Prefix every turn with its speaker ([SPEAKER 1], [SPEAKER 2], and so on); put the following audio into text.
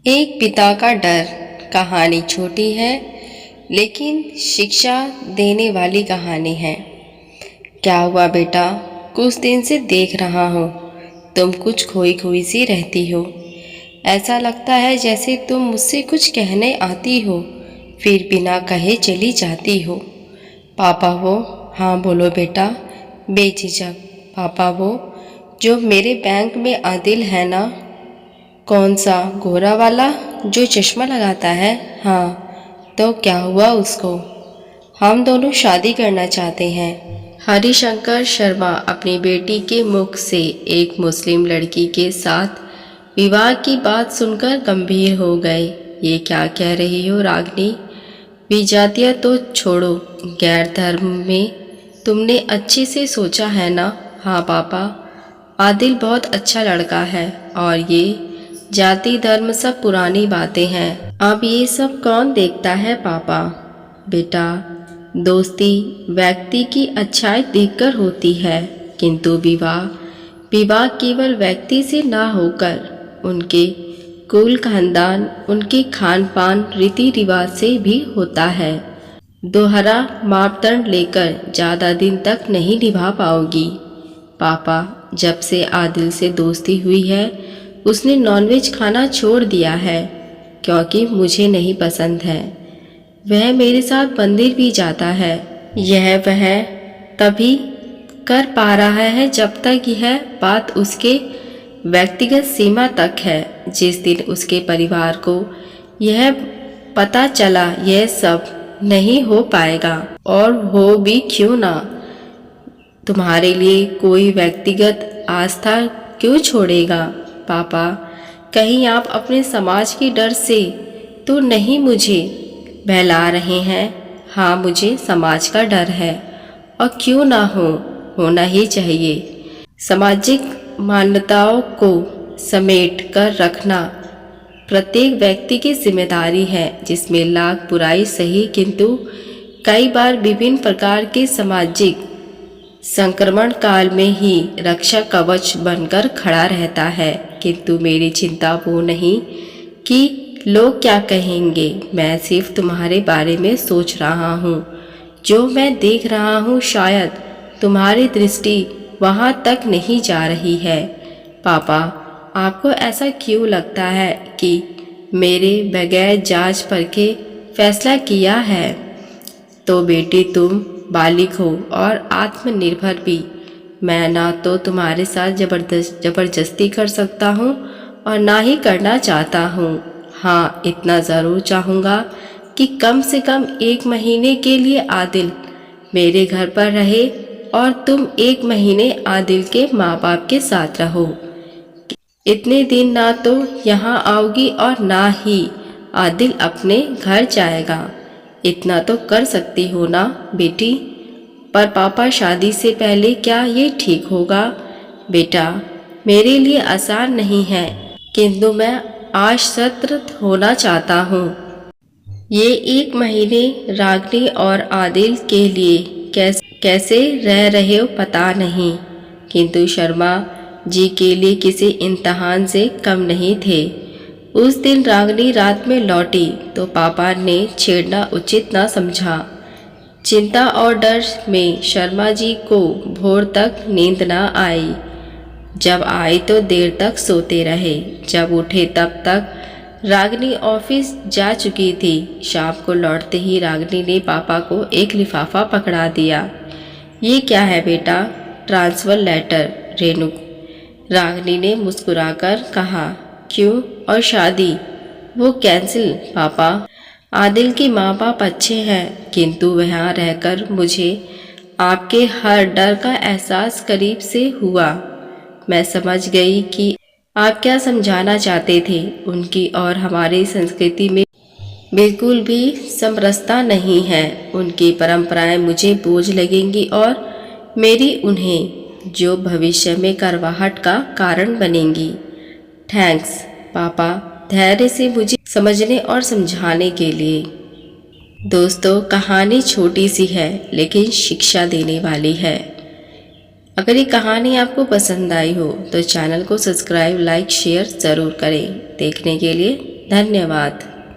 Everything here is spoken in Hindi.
[SPEAKER 1] एक पिता का डर। कहानी छोटी है लेकिन शिक्षा देने वाली कहानी है। क्या हुआ बेटा? कुछ दिन से देख रहा हूँ तुम कुछ खोई खोई सी रहती हो। ऐसा लगता है जैसे तुम मुझसे कुछ कहने आती हो फिर बिना कहे चली जाती हो। पापा वो? हाँ बोलो बेटा बेझिझक। पापा वो जो मेरे बैंक में आदिल है ना? कौन सा? गोरा वाला जो चश्मा लगाता है? हाँ। तो क्या हुआ उसको? हम दोनों शादी करना चाहते हैं। हरिशंकर शर्मा अपनी बेटी के मुख से एक मुस्लिम लड़की के साथ विवाह की बात सुनकर गंभीर हो गए। ये क्या कह रही हो रागनी? विजातियाँ तो छोड़ो, गैर धर्म में तुमने अच्छे से सोचा है ना? हाँ पापा, आदिल बहुत अच्छा लड़का है और ये जाति धर्म सब पुरानी बातें हैं। अब ये सब कौन देखता है पापा? बेटा, दोस्ती व्यक्ति की अच्छाई देखकर होती है, किंतु विवाह विवाह केवल व्यक्ति से ना होकर उनके कुल खानदान, उनके खान पान रीति रिवाज से भी होता है। दोहरा मापदंड लेकर ज़्यादा दिन तक नहीं निभा पाओगी। पापा, जब से आदिल से दोस्ती हुई है उसने नॉनवेज खाना छोड़ दिया है क्योंकि मुझे नहीं पसंद है। वह मेरे साथ मंदिर भी जाता है। यह वह तभी कर पा रहा है जब तक यह बात उसके व्यक्तिगत सीमा तक है। जिस दिन उसके परिवार को यह पता चला यह सब नहीं हो पाएगा, और हो भी क्यों ना। तुम्हारे लिए कोई व्यक्तिगत आस्था क्यों छोड़ेगा? पापा, कहीं आप अपने समाज के डर से तो नहीं मुझे बहला रहे हैं? हाँ, मुझे समाज का डर है, और क्यों ना हो, होना ही चाहिए। सामाजिक मान्यताओं को समेट कर रखना प्रत्येक व्यक्ति की जिम्मेदारी है, जिसमें लाख बुराई सही किंतु कई बार विभिन्न प्रकार के सामाजिक संक्रमण काल में ही रक्षा कवच बनकर खड़ा रहता है। किंतु मेरी चिंता वो नहीं कि लोग क्या कहेंगे, मैं सिर्फ तुम्हारे बारे में सोच रहा हूँ। जो मैं देख रहा हूँ शायद तुम्हारी दृष्टि वहाँ तक नहीं जा रही है। पापा, आपको ऐसा क्यों लगता है कि मेरे बगैर जांच परखे फैसला किया है? तो बेटी, तुम बालिग हो और आत्मनिर्भर भी। मैं ना तो तुम्हारे साथ जबरदस्ती कर सकता हूँ और ना ही करना चाहता हूँ। हाँ, इतना ज़रूर चाहूँगा कि कम से कम 1 महीने के लिए आदिल मेरे घर पर रहे और तुम 1 महीने आदिल के माँ बाप के साथ रहो। इतने दिन ना तो यहाँ आओगी और ना ही आदिल अपने घर जाएगा। इतना तो कर सकती हो ना बेटी? पर पापा, शादी से पहले क्या ये ठीक होगा? बेटा, मेरे लिए आसान नहीं है, किंतु मैं आश्वस्त होना चाहता हूँ। ये 1 महीने रागनी और आदिल के लिए कैसे रह रहे हो पता नहीं, किंतु शर्मा जी के लिए किसी इम्तहान से कम नहीं थे। उस दिन रागनी रात में लौटी तो पापा ने छेड़ना उचित न समझा। चिंता और डर में शर्मा जी को भोर तक नींद न आई। जब आई तो देर तक सोते रहे। जब उठे तब तक रागनी ऑफिस जा चुकी थी। शाम को लौटते ही रागनी ने पापा को एक लिफाफा पकड़ा दिया। ये क्या है बेटा? ट्रांसफर लेटर, रेणु, रागनी ने मुस्कुराकर कहा। क्यों? और शादी? वो कैंसिल पापा। आदिल के माँ बाप अच्छे हैं, किंतु वहाँ रहकर मुझे आपके हर डर का एहसास करीब से हुआ। मैं समझ गई कि आप क्या समझाना चाहते थे। उनकी और हमारी संस्कृति में बिल्कुल भी समरसता नहीं है। उनकी परंपराएं मुझे बोझ लगेंगी और मेरी उन्हें जो भविष्य में करवाहट का कारण बनेंगी। थैंक्स पापा, धैर्य से मुझे समझने और समझाने के लिए। दोस्तों, कहानी छोटी सी है लेकिन शिक्षा देने वाली है। अगर ये कहानी आपको पसंद आई हो तो चैनल को सब्सक्राइब, लाइक, शेयर ज़रूर करें। देखने के लिए धन्यवाद।